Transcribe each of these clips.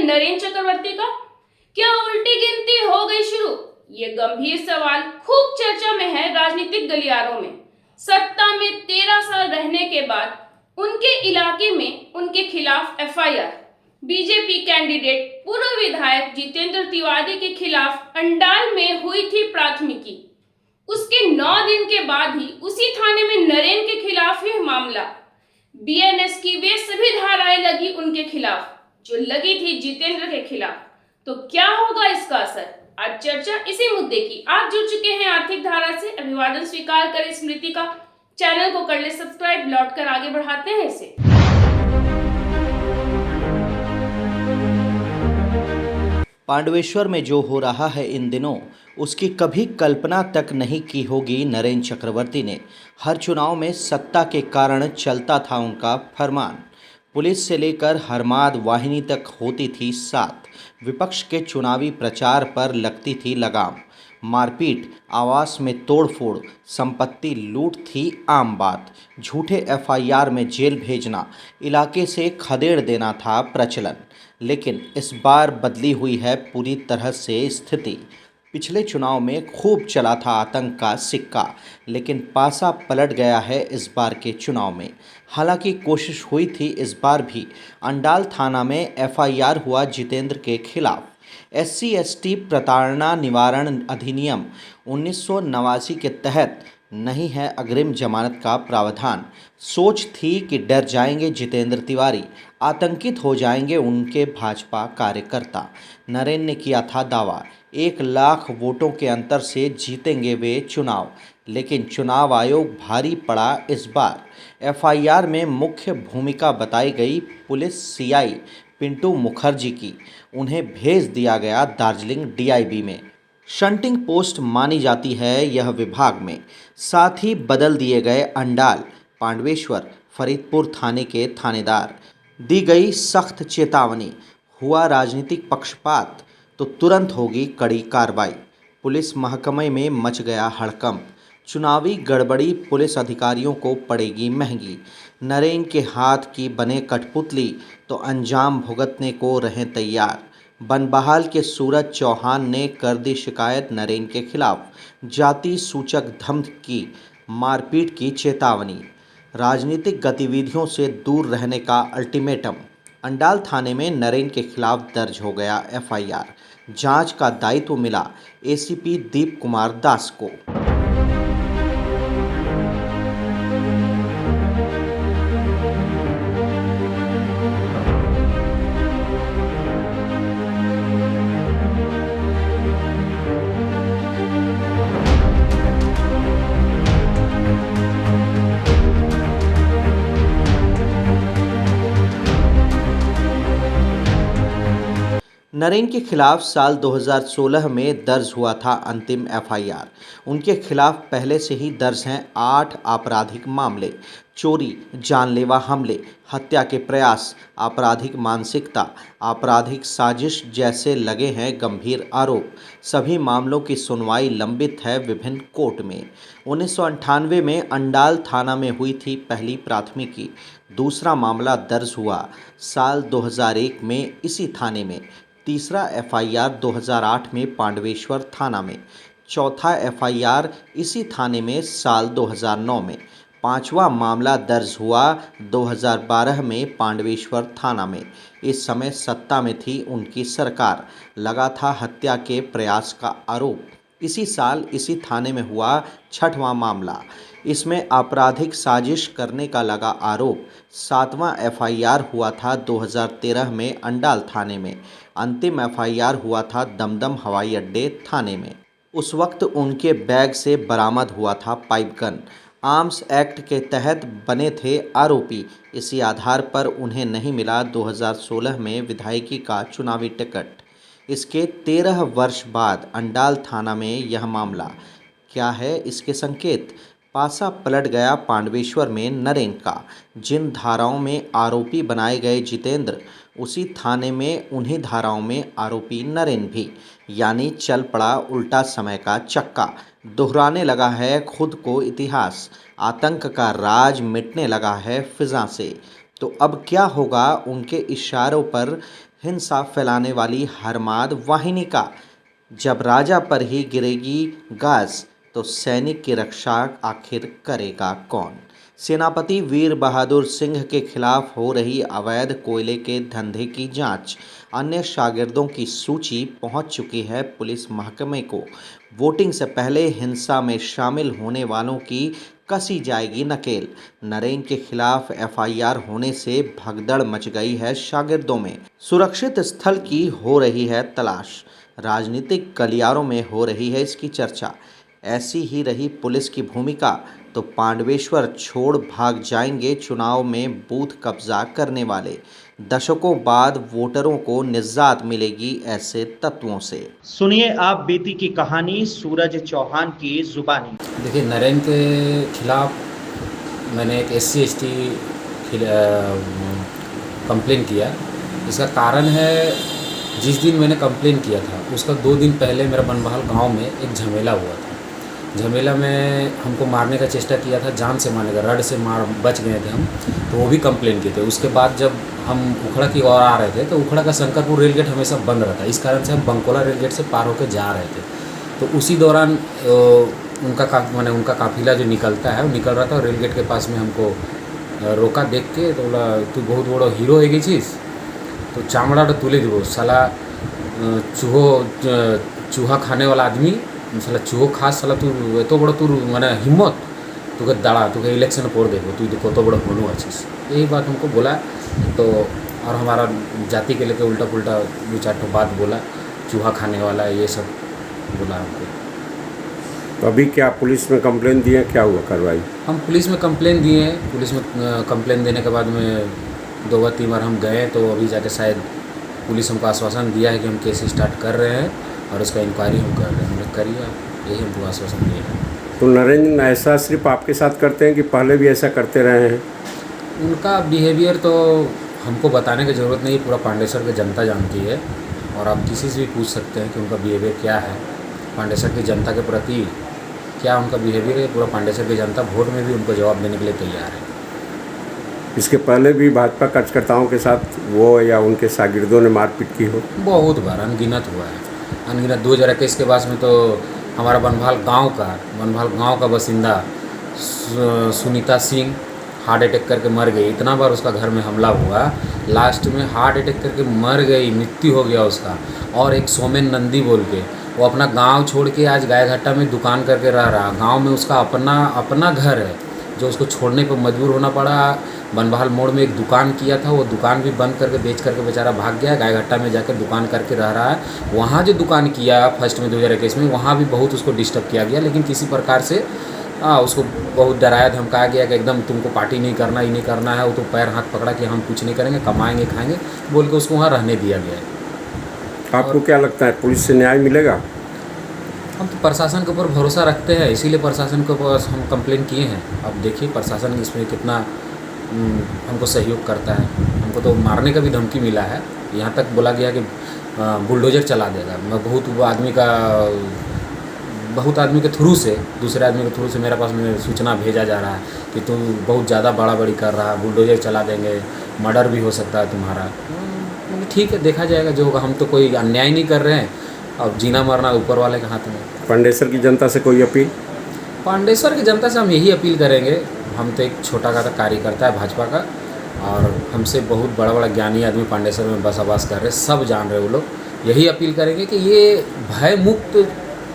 नरेन चक्रवर्ती का? क्या उल्टी गिनती हो गई शुरू? ये गंभीर सवाल खूब चर्चा में है राजनीतिक गलियारों में। सत्ता में 13 साल रहने के बाद उनके इलाके में उनके खिलाफ एफआईआर। बीजेपी कैंडिडेट पूर्व विधायक जितेंद्र तिवारी के खिलाफ अंडाल में हुई थी प्राथमिकी। उसके 9 दिन के बाद ही उसी थाने में नरेन के खिलाफ ही मामला। बीएनएस की वे सभी धाराएं लगी उनके खिलाफ जो लगी थी जितेंद्र के खिलाफ। तो क्या होगा इसका असर? आज चर्चा इसी मुद्दे की। आप जुड़ चुके हैं आर्थिक धारा से। अभिवादन स्वीकार करें स्मृति का। चैनल को कर ले सब्सक्राइब। लौटकर आगे बढ़ाते हैं इसे। पांडवेश्वर में जो हो रहा है इन दिनों, उसकी कभी कल्पना तक नहीं की होगी नरेन चक्रवर्ती ने। हर चुनाव में सत्ता के कारण चलता था उनका फरमान। पुलिस से लेकर हरमाद वाहिनी तक होती थी साथ। विपक्ष के चुनावी प्रचार पर लगती थी लगाम। मारपीट, आवास में तोड़फोड़, संपत्ति लूट थी आम बात। झूठे एफआईआर में जेल भेजना, इलाके से खदेड़ देना था प्रचलन। लेकिन इस बार बदली हुई है पूरी तरह से स्थिति। पिछले चुनाव में खूब चला था आतंक का सिक्का, लेकिन पासा पलट गया है इस बार के चुनाव में। हालांकि कोशिश हुई थी इस बार भी। अंडाल थाना में एफआईआर हुआ जितेंद्र के खिलाफ। एससी एसटी प्रताड़ना निवारण अधिनियम 1989 के तहत नहीं है अग्रिम जमानत का प्रावधान। सोच थी कि डर जाएंगे जितेंद्र तिवारी, आतंकित हो जाएंगे उनके भाजपा कार्यकर्ता। नरेन ने किया था दावा, 1 लाख वोटों के अंतर से जीतेंगे वे चुनाव। लेकिन चुनाव आयोग भारी पड़ा इस बार। एफआईआर में मुख्य भूमिका बताई गई पुलिस सीआई पिंटू मुखर्जी की। उन्हें भेज दिया गया दार्जिलिंग डीआईबी में। शंटिंग पोस्ट मानी जाती है यह विभाग में। साथ ही बदल दिए गए अंडाल, पांडवेश्वर, फरीदपुर थाने के थानेदार। दी गई सख्त चेतावनी, हुआ राजनीतिक पक्षपात तो तुरंत होगी कड़ी कार्रवाई। पुलिस महकमे में मच गया हड़कंप। चुनावी गड़बड़ी पुलिस अधिकारियों को पड़ेगी महंगी। नरेन के हाथ की बने कठपुतली तो अंजाम भुगतने को रहें तैयार। बनबहाल के सूरज चौहान ने कर दी शिकायत नरेन के खिलाफ। जाति सूचक धमकी, मारपीट की चेतावनी, राजनीतिक गतिविधियों से दूर रहने का अल्टीमेटम। अंडाल थाने में नरेन के खिलाफ दर्ज हो गया एफआईआर। जांच का दायित्व मिला एसीपी दीप कुमार दास को। नरेन के खिलाफ साल 2016 में दर्ज हुआ था अंतिम एफआईआर। उनके खिलाफ पहले से ही दर्ज हैं 8 आपराधिक मामले। चोरी, जानलेवा हमले, हत्या के प्रयास, आपराधिक मानसिकता, आपराधिक साजिश जैसे लगे हैं गंभीर आरोप। सभी मामलों की सुनवाई लंबित है विभिन्न कोर्ट में। 1998 में अंडाल थाना में हुई थी पहली प्राथमिकी। दूसरा मामला दर्ज हुआ साल 2001 में इसी थाने में। तीसरा एफआईआर 2008 में पांडवेश्वर थाना में। चौथा एफआईआर इसी थाने में साल 2009 में। पांचवा मामला दर्ज हुआ 2012 में पांडवेश्वर थाना में। इस समय सत्ता में थी उनकी सरकार। लगा था हत्या के प्रयास का आरोप। इसी साल इसी थाने में हुआ 6वां मामला। इसमें आपराधिक साजिश करने का लगा आरोप। 7वां एफआईआर हुआ था 2013 में अंडाल थाने में। अंतिम एफआईआर हुआ था दमदम हवाई अड्डे थाने में। उस वक्त उनके बैग से बरामद हुआ था पाइप गन। आर्म्स एक्ट के तहत बने थे आरोपी। इसी आधार पर उन्हें नहीं मिला 2016 में विधायकी का चुनावी टिकट। इसके 13 वर्ष बाद अंडाल थाना में यह मामला। क्या है इसके संकेत? पासा पलट गया पांडवेश्वर में नरेन का। जिन धाराओं में आरोपी बनाए गए जितेंद्र, उसी थाने में उन्हीं धाराओं में आरोपी नरेन भी। यानी चल पड़ा उल्टा समय का चक्का। दोहराने लगा है खुद को इतिहास। आतंक का राज मिटने लगा है फिजा से। तो अब क्या होगा उनके इशारों पर हिंसा फैलाने वाली हरमाद वाहिनी का? जब राजा पर ही गिरेगी गाज तो सैनिक की रक्षा आखिर करेगा कौन? सेनापति वीर बहादुर सिंह के खिलाफ हो रही अवैध कोयले के धंधे की जांच। अन्य शागिर्दों की सूची पहुंच चुकी है पुलिस महकमे को। वोटिंग से पहले हिंसा में शामिल होने वालों की कसी जाएगी नकेल। नरेन के खिलाफ एफआईआर होने से भगदड़ मच गई है शागिर्दों में। सुरक्षित स्थल की हो रही है तलाश। राजनीतिक गलियारों में हो रही है इसकी चर्चा। ऐसी ही रही पुलिस की भूमिका तो पांडवेश्वर छोड़ भाग जाएंगे चुनाव में बूथ कब्जा करने वाले। दशकों बाद वोटरों को निजात मिलेगी ऐसे तत्वों से। सुनिए आप बीती की कहानी सूरज चौहान की जुबानी। देखिए, नरेन के खिलाफ मैंने एक SC/ST कंप्लेन किया। इसका कारण है, जिस दिन मैंने कंप्लेन किया था उसका 2 दिन पहले मेरा बनबहाल गांव में एक झमेला हुआ था। झमेला में हमको मारने का चेष्टा किया था, जान से मारने का, रड से मार बच गए थे हम, तो वो भी कंप्लेन किए थे। उसके बाद जब हम उखड़ा की ओर आ रहे थे तो उखड़ा का शंकरपुर रेल गेट हमेशा बंद रहता है, इस कारण से हम बंकोला रेल गेट से पार होकर जा रहे थे। तो उसी दौरान उनका काफिला जो निकलता है वो निकल रहा था और रेल गेट के पास में हमको रोका, देख के तो बोला, तू बहुत बड़ो हीरो है गीछिस, तो चामड़ा तो तुले दो साला, चूहा खाने वाला आदमी, साला चूहो खास, साला तू एतो बड़ो तू मैंने हिम्मत, तुके दाड़ा, तुके इलेक्शन पोड़ देखो, तू कत बड़ो होनो अच्छिस। यही बात हमको बोला। तो और हमारा जाति के लेके उल्टा पुल्टा 2-4 बात बोला, चूहा खाने वाला, ये सब बोला हमको। तो अभी क्या पुलिस में कंप्लेन दिए, क्या हुआ कार्रवाई? हम पुलिस में कंप्लेन दिए हैं। पुलिस में कंप्लेन देने के बाद में 2 बार 3 बार हम गए, तो अभी जाके शायद पुलिस हमको आश्वासन दिया है कि हम केस स्टार्ट कर रहे हैं और उसका इंक्वायरी हम कर रहे हैं। हमने करिए, यही हमको आश्वासन दिया है। तो नरेंद्र ऐसा सिर्फ आपके साथ करते हैं कि पहले भी ऐसा करते रहे हैं? उनका बिहेवियर तो हमको बताने की ज़रूरत नहीं, पूरा पांडेसर की जनता जानती है और आप किसी से भी पूछ सकते हैं कि उनका बिहेवियर क्या है, पांडेसर की जनता के प्रति क्या उनका बिहेवियर है। पूरा पांडेसर की जनता वोट में भी उनको जवाब देने के लिए तैयार है। इसके पहले भी भाजपा कार्यकर्ताओं के साथ वो या उनके शागिर्दों ने मारपीट की हो? बहुत बार, अनगिनत हुआ है, अनगिनत। 2021 के बाद में तो हमारा बनभाल गांव का बासिंदा सुनीता सिंह हार्ट अटैक करके मर गई। इतना बार उसका घर में हमला हुआ, लास्ट में हार्ट अटैक करके मर गई, मृत्यु हो गया उसका। और एक सोमेन नंदी बोल के, वो अपना गांव छोड़ के आज गायघाटा में दुकान करके रह रहा। गांव में उसका अपना घर है जो उसको छोड़ने पर मजबूर होना पड़ा। बनबहाल मोड़ में एक दुकान किया था, वो दुकान भी बंद करके बेच करके बेचारा भाग गया। गायघाटा में जाकर दुकान करके रह रहा है। वहाँ जो दुकान किया फर्स्ट में 2021 में, वहाँ भी बहुत उसको डिस्टर्ब किया गया, लेकिन किसी प्रकार से उसको बहुत डराया धमकाया गया कि एकदम तुमको पार्टी नहीं करना, ही नहीं करना है। वो तो पैर हाथ पकड़ा कि हम कुछ नहीं करेंगे, कमाएंगे खाएंगे बोल के उसको वहाँ रहने दिया गया। आपको क्या लगता है पुलिस से न्याय मिलेगा? हम तो प्रशासन के ऊपर भरोसा रखते हैं, इसीलिए प्रशासन के ऊपर हम कंप्लेन किए हैं। अब देखिए प्रशासन इसमें कितना हमको सहयोग करता है। हमको तो मारने का भी धमकी मिला है, यहाँ तक बोला गया कि बुलडोजर चला देगा। मैं बहुत आदमी के थ्रू से, दूसरे आदमी के थ्रू से मेरे पास में सूचना भेजा जा रहा है कि तुम बहुत ज़्यादा बड़ी कर रहा है, बुलडोजर चला देंगे, मर्डर भी हो सकता है तुम्हारा। ठीक है, देखा जाएगा जो होगा। हम तो कोई अन्याय नहीं कर रहे हैं, अब जीना मरना ऊपर वाले के हाथ में। पांडेसर की जनता से कोई अपील? पांडेसर की जनता से हम यही अपील करेंगे, हम तो एक छोटा का कार्यकर्ता है भाजपा का, और हमसे बहुत बड़ा ज्ञानी आदमी पांडेसर में बसाबास कर रहे, सब जान रहे वो लोग। यही अपील करेंगे कि ये भय मुक्त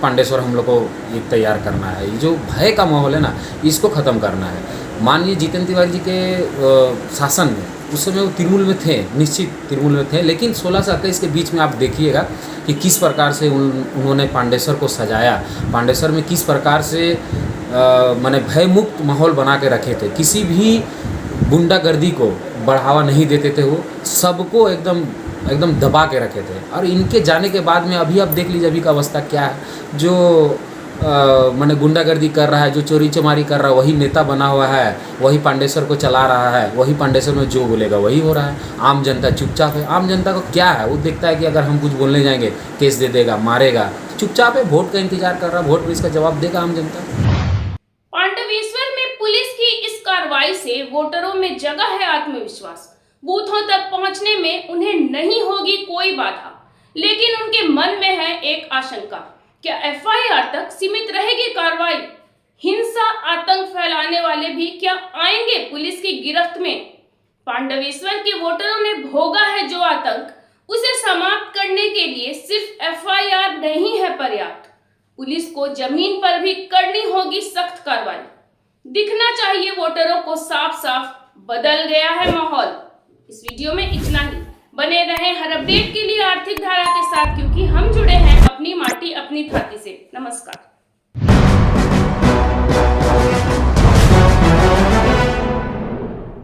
पांडेसर हम लोग को ये तैयार करना है। ये जो भय का माहौल है ना, इसको ख़त्म करना है। माननीय जितेंद्र तिवारी जी के शासन में उस समय वो तृणमूल में थे, निश्चित तृणमूल में थे, लेकिन 16 से 28 के बीच में आप देखिएगा कि किस प्रकार से उन्होंने पांडेसर को सजाया, पांडेसर में किस प्रकार से माने भय मुक्त माहौल बना के रखे थे। किसी भी गुंडागर्दी को बढ़ावा नहीं देते थे, वो सबको एकदम दबा के रखे थे। और इनके जाने के बाद में अभी आप देख लीजिए अभी का अवस्था क्या है। जो माने गुंडागर्दी कर रहा है, जो चोरी चमारी कर रहा है, वही नेता बना हुआ है, वही पांडेसर को चला रहा है, वही पांडेसर में जो बोलेगा वही हो रहा है। आम जनता चुपचाप है। आम जनता को क्या है, वो देखता है कि अगर हम कुछ बोलने जाएंगे केस दे देगा, मारेगा, चुपचाप है, वोट का इंतजार कर रहा है, वोट पर इसका जवाब देगा आम जनता। पांडवेश्वर में पुलिस की इस कार्रवाई से वोटरों में जगा है आत्मविश्वास। बूथों तक पहुंचने में उन्हें नहीं होगी कोई बाधा, लेकिन उनके मन में है एक आशंका, क्या एफआईआर तक सीमित रहेगी कार्रवाई? हिंसा आतंक फैलाने वाले भी क्या आएंगे पुलिस की गिरफ्त में? पांडवेश्वर के वोटरों ने भोगा है जो आतंक, उसे समाप्त करने के लिए सिर्फ एफआईआर नहीं है पर्याप्त। पुलिस को जमीन पर भी करनी होगी सख्त कार्रवाई। दिखना चाहिए वोटरों को साफ साफ बदल गया है माहौल। इस वीडियो में इतना ही। बने रहें हर अपडेट के लिए आर्थिक धारा के साथ, क्योंकि हम जुड़े हैं अपनी माटी अपनी छाती से। नमस्कार।